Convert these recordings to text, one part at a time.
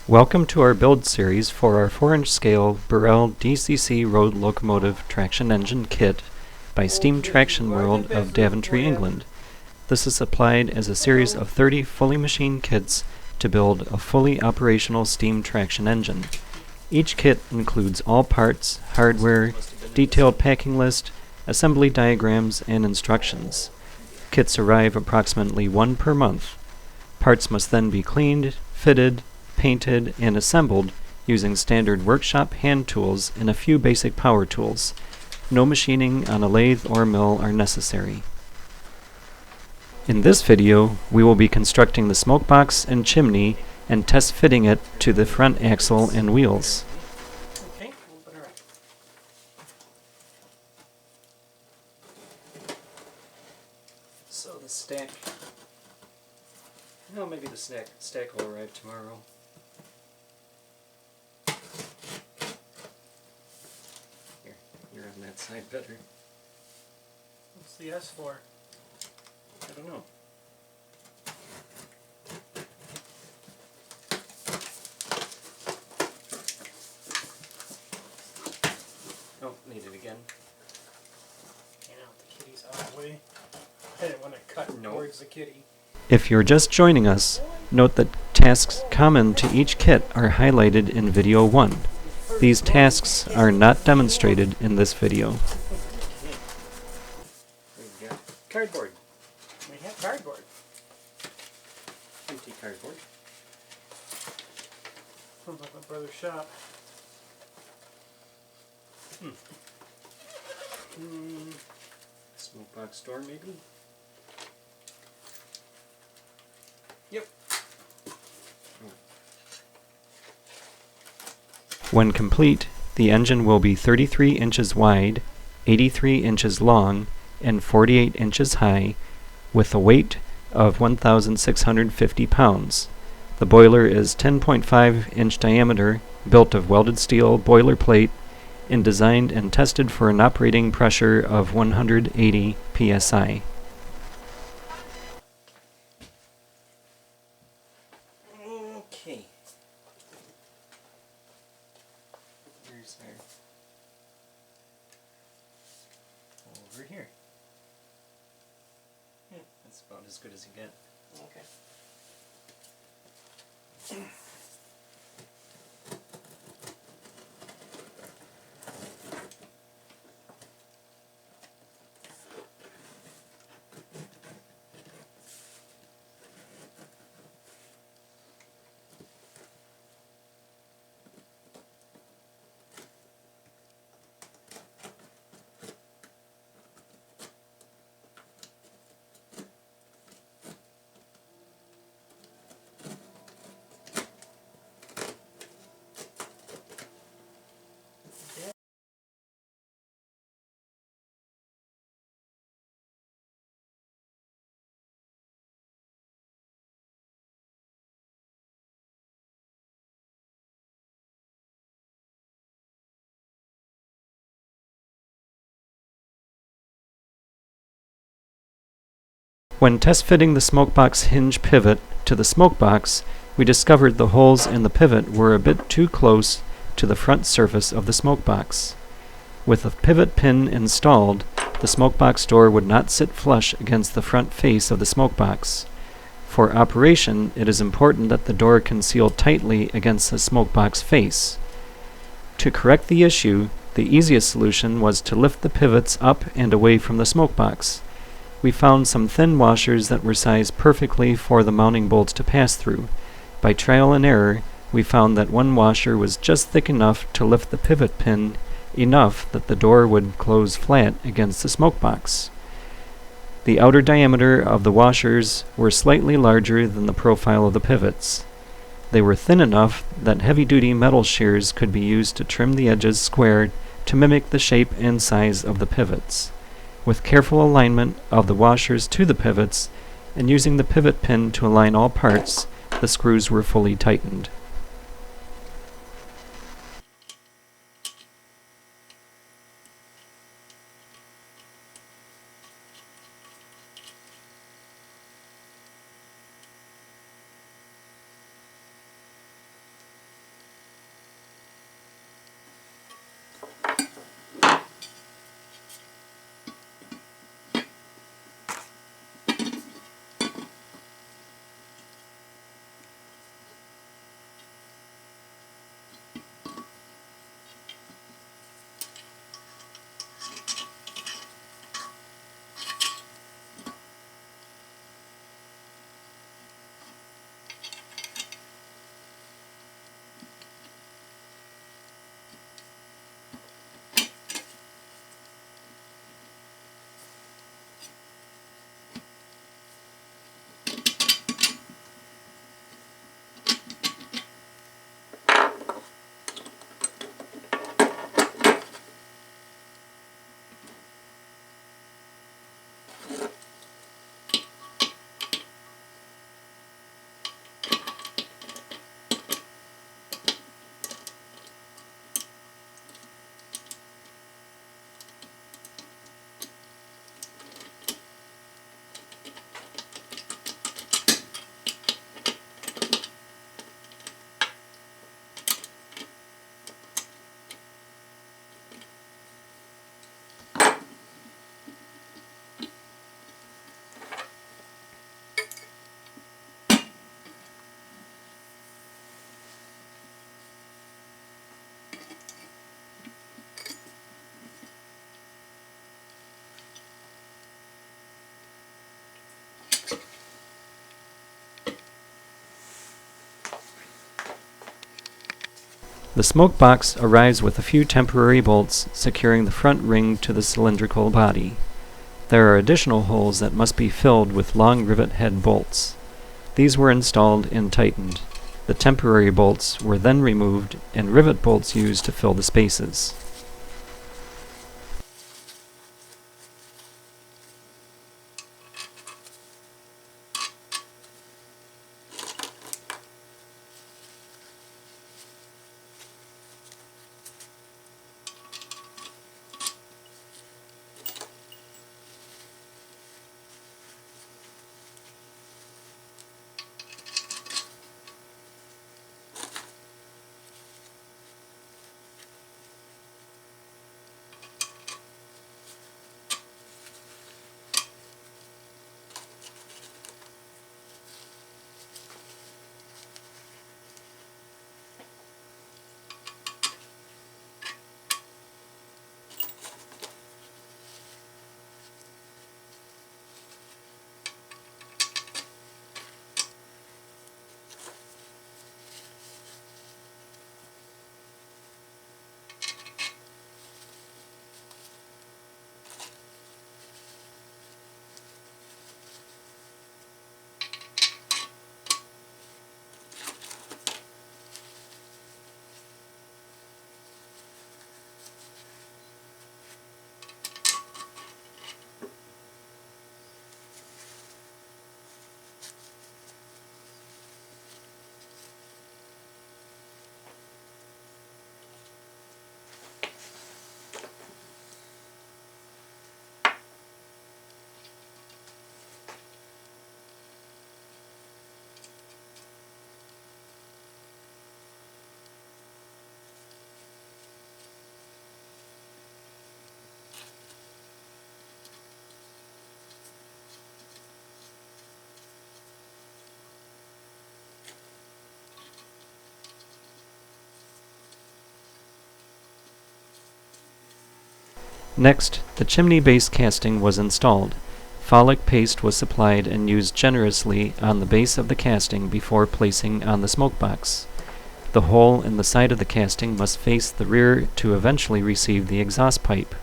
Welcome to our build series for our 4-inch scale Burrell DCC road locomotive traction engine kit by Steam Traction World of Daventry, England. This is supplied as a series of 30 fully machined kits to build a fully operational steam traction engine. Each kit includes all parts, hardware, detailed packing list, assembly diagrams, and instructions. Kits arrive approximately one per month. Parts must then be cleaned, fitted, painted, and assembled using standard workshop hand tools and a few basic power tools. No machining on a lathe or mill are necessary. In this video, we will be constructing the smokebox and chimney and test fitting it to the front axle and wheels. Okay, we'll put her up. So the stack, no, maybe the stack will arrive tomorrow. Here, you're on that side better. What's the S for? I don't know. Oh, need it again. You know, the kitty's out of the way. I didn't want to cut towards the kitty. If you're just joining us, note that tasks common to each kit are highlighted in video 1. These tasks are not demonstrated in this video. We've got cardboard. We have cardboard. Empty cardboard. Sounds like my brother's shop. Smokebox door, maybe? Yep. When complete, the engine will be 33 inches wide, 83 inches long, and 48 inches high, with a weight of 1,650 pounds. The boiler is 10.5 inch diameter, built of welded steel boiler plate, and designed and tested for an operating pressure of 180 psi. Okay. Here's our over here. Yeah, that's about as good as you get. Okay. When test fitting the smokebox hinge pivot to the smokebox, we discovered the holes in the pivot were a bit too close to the front surface of the smokebox. With a pivot pin installed, the smokebox door would not sit flush against the front face of the smokebox. For operation, it is important that the door can seal tightly against the smokebox face. To correct the issue, the easiest solution was to lift the pivots up and away from the smokebox. We found some thin washers that were sized perfectly for the mounting bolts to pass through. By trial and error, we found that one washer was just thick enough to lift the pivot pin enough that the door would close flat against the smokebox. The outer diameter of the washers were slightly larger than the profile of the pivots. They were thin enough that heavy-duty metal shears could be used to trim the edges square to mimic the shape and size of the pivots. With careful alignment of the washers to the pivots, and using the pivot pin to align all parts, the screws were fully tightened. The smoke box arrives with a few temporary bolts securing the front ring to the cylindrical body. There are additional holes that must be filled with long rivet head bolts. These were installed and tightened. The temporary bolts were then removed and rivet bolts used to fill the spaces. Next, the chimney base casting was installed. Folic paste was supplied and used generously on the base of the casting before placing on the smoke box. The hole in the side of the casting must face the rear to eventually receive the exhaust pipe.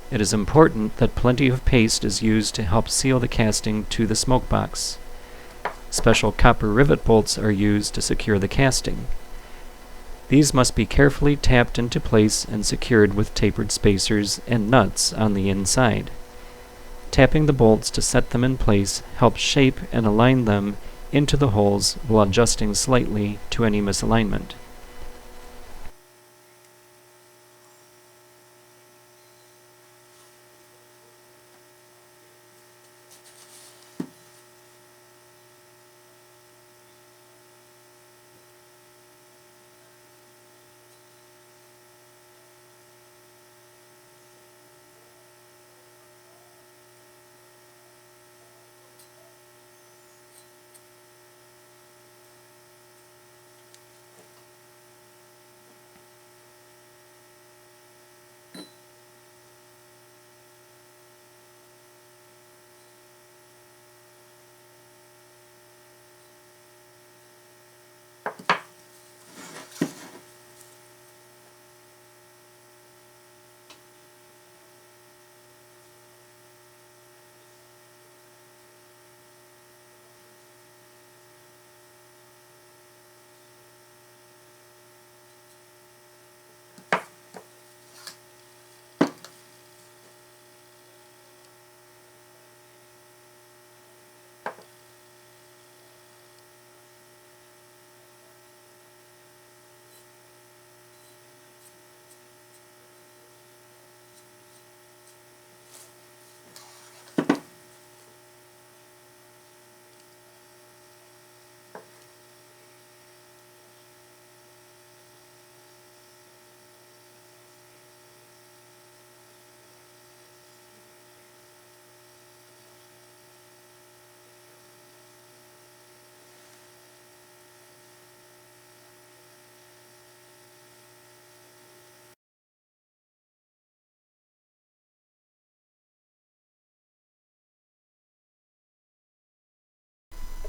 It is important that plenty of paste is used to help seal the casting to the smoke box. Special copper rivet bolts are used to secure the casting. These must be carefully tapped into place and secured with tapered spacers and nuts on the inside. Tapping the bolts to set them in place helps shape and align them into the holes while adjusting slightly to any misalignment.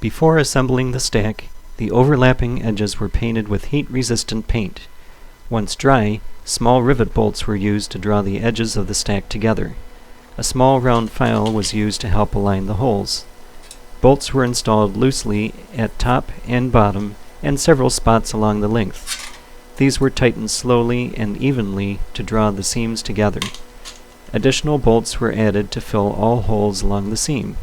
Before assembling the stack, the overlapping edges were painted with heat-resistant paint. Once dry, small rivet bolts were used to draw the edges of the stack together. A small round file was used to help align the holes. Bolts were installed loosely at top and bottom and several spots along the length. These were tightened slowly and evenly to draw the seams together. Additional bolts were added to fill all holes along the seam.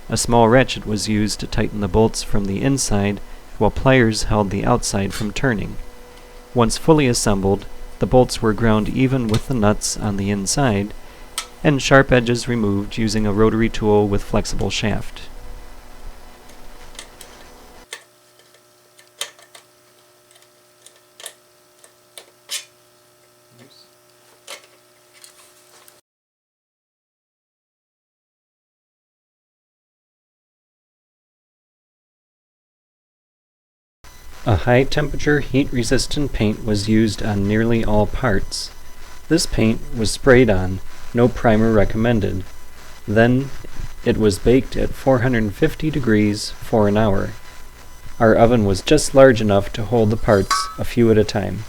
A small ratchet was used to tighten the bolts from the inside, while pliers held the outside from turning. Once fully assembled, the bolts were ground even with the nuts on the inside, and sharp edges removed using a rotary tool with flexible shaft. A high-temperature, heat-resistant paint was used on nearly all parts. This paint was sprayed on, no primer recommended. Then it was baked at 450 degrees for an hour. Our oven was just large enough to hold the parts, a few at a time.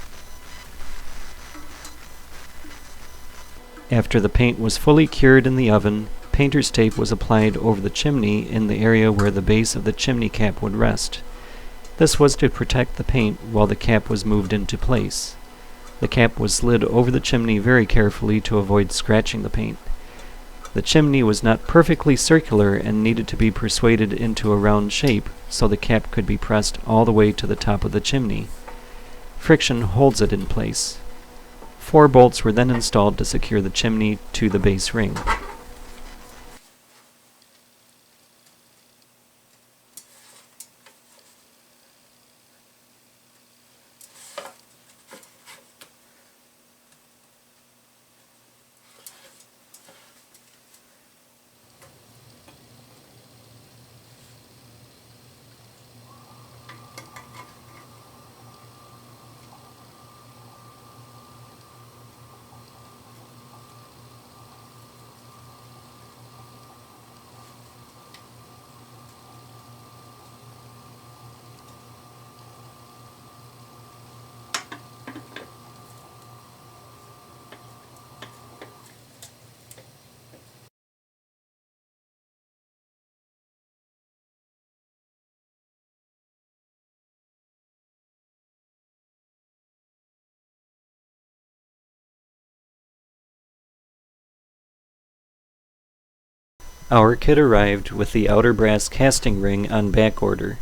After the paint was fully cured in the oven, painter's tape was applied over the chimney in the area where the base of the chimney cap would rest. This was to protect the paint while the cap was moved into place. The cap was slid over the chimney very carefully to avoid scratching the paint. The chimney was not perfectly circular and needed to be persuaded into a round shape so the cap could be pressed all the way to the top of the chimney. Friction holds it in place. 4 bolts were then installed to secure the chimney to the base ring. Our kit arrived with the outer brass casting ring on back order.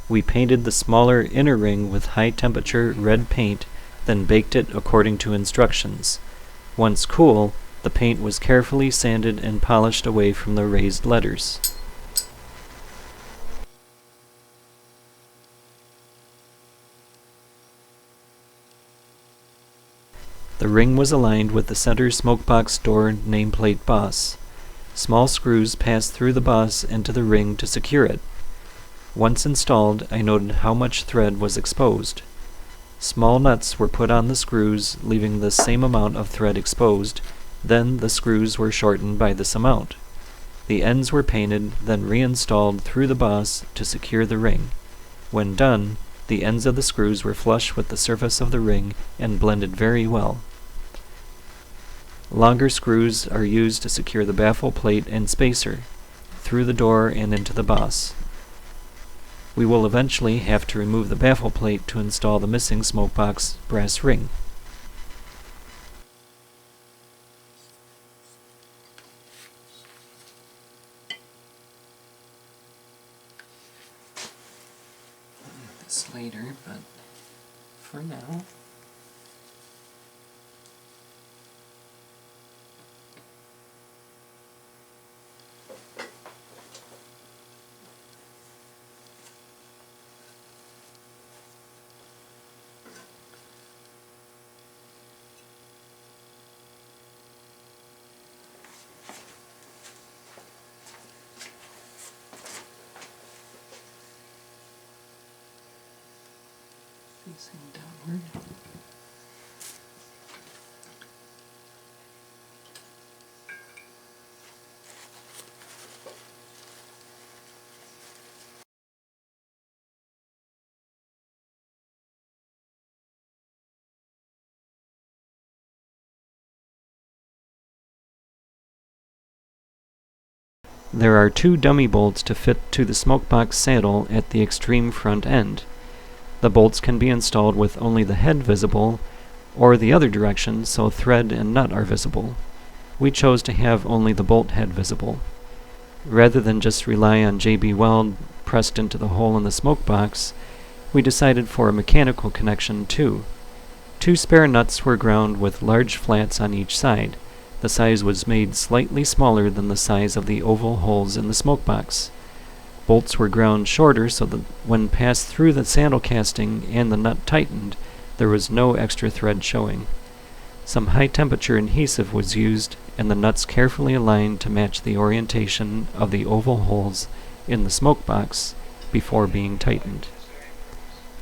We painted the smaller inner ring with high-temperature red paint, then baked it according to instructions. Once cool, the paint was carefully sanded and polished away from the raised letters. The ring was aligned with the center Smokebox door nameplate boss. Small screws passed through the boss into the ring to secure it. Once installed, I noted how much thread was exposed. Small nuts were put on the screws, leaving the same amount of thread exposed. Then the screws were shortened by this amount. The ends were painted, then reinstalled through the boss to secure the ring. When done, the ends of the screws were flush with the surface of the ring and blended very well. Longer screws are used to secure the baffle plate and spacer through the door and into the boss. We will eventually have to remove the baffle plate to install the missing Smokebox brass ring. This later, but for now. Facing downward. There are 2 dummy bolts to fit to the smokebox saddle at the extreme front end. The bolts can be installed with only the head visible, or the other direction so thread and nut are visible. We chose to have only the bolt head visible. Rather than just rely on JB weld pressed into the hole in the smokebox, we decided for a mechanical connection too. 2 spare nuts were ground with large flats on each side. The size was made slightly smaller than the size of the oval holes in the smokebox. Bolts were ground shorter so that when passed through the saddle casting and the nut tightened, there was no extra thread showing. Some high-temperature adhesive was used, and the nuts carefully aligned to match the orientation of the oval holes in the smokebox before being tightened.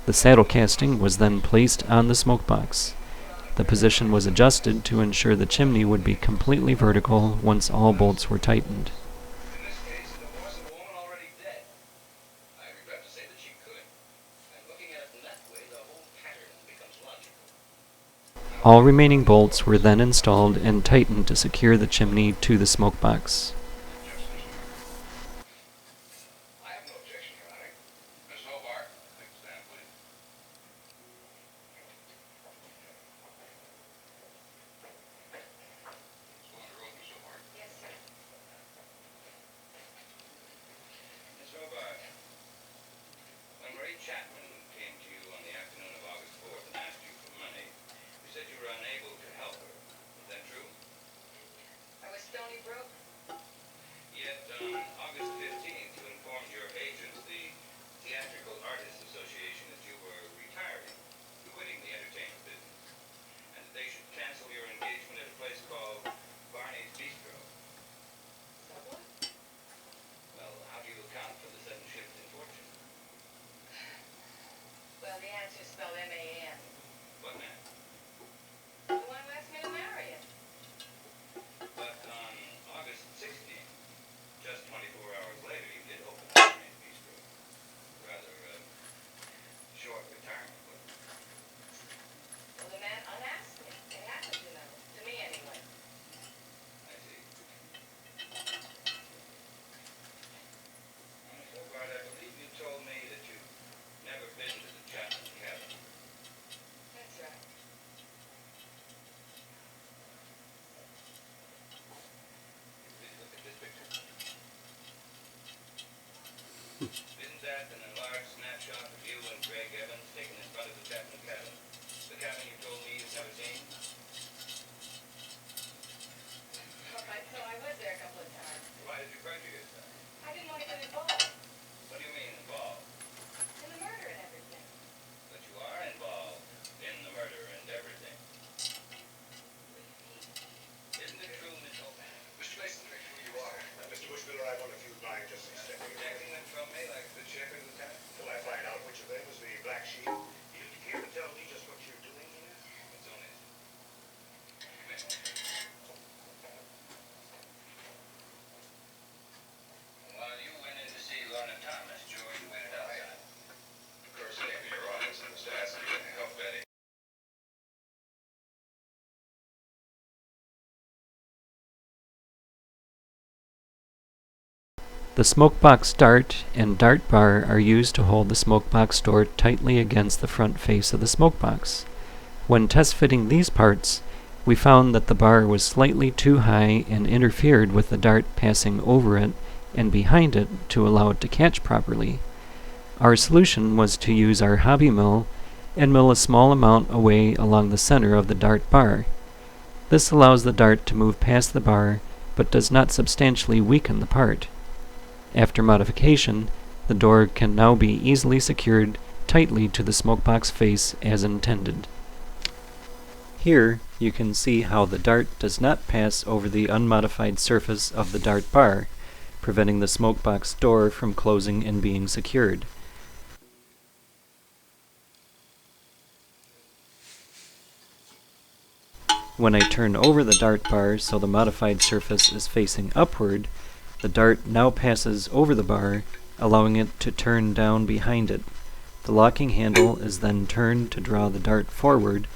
The saddle casting was then placed on the smokebox. The position was adjusted to ensure the chimney would be completely vertical once all bolts were tightened. In this case, the voice of a woman already dead. I regret to say that she could. And looking at it in that way, the whole pattern becomes logical. All remaining bolts were then installed and tightened to secure the chimney to the smokebox. I have no objection, Your Honor. Miss Hobart, take a stand, please. Let's go on the road, Miss Hobart. Yes, sir. Miss Hobart, when Marie Chapman came to you on the afternoon of August 4th and asked you for money, you said you were unable to help her. Is that true? I was stony broke. Yet on August 15th, you informed your agent, the Theatrical Artists Association, that you were retiring, quitting the entertainment business, and that they should cancel your engagement at a place called Barney's Bistro. So what? Well, how do you account for the sudden shift in fortune? Well, the answer is spelled M-A-N. What man? The one who asked me to marry him. But on August 16th, just 24 hours later, you did open Barney's Bistro. Rather short retirement, wasn't it? Well, the man unasked me. It happened, you know. To me, anyway. I see. Miss Hobart, I believe you told me that you've never been to the Chapman cabin. That's right. Please look at this picture. Isn't that an enlarged snapshot of you and Greg Evans taken in front of the Chapman cabin? The cabin you told me you've never seen? So I was there a couple of times. Why did you perjure yourself? I didn't want to get involved What do you mean involved? in the murder and everything. But you are involved in the murder and everything. Isn't it true, Miss Hobart? Mr. Mason, who you are. Mr. Bushmiller, I want a few lines just a second. Protecting them from me like the shepherd of the town? Till I find out which of them is the black sheep, you care to tell me just what you're doing here? It's only... Come in. While you went in to see Lorna Thomas, George waited outside. Of course, came to your office and was to ask you to help Betty. The Smokebox Dart and Dart Bar are used to hold the smokebox door tightly against the front face of the smokebox. When test fitting these parts, we found that the bar was slightly too high and interfered with the dart passing over it and behind it to allow it to catch properly. Our solution was to use our hobby mill and mill a small amount away along the center of the dart bar. This allows the dart to move past the bar but does not substantially weaken the part. After modification, the door can now be easily secured tightly to the smokebox face as intended. Here you can see how the dart does not pass over the unmodified surface of the dart bar, preventing the smokebox door from closing and being secured. When I turn over the dart bar so the modified surface is facing upward, the dart now passes over the bar, allowing it to turn down behind it. The locking handle is then turned to draw the dart forward,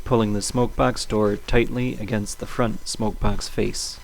pulling the smokebox door tightly against the front smokebox face.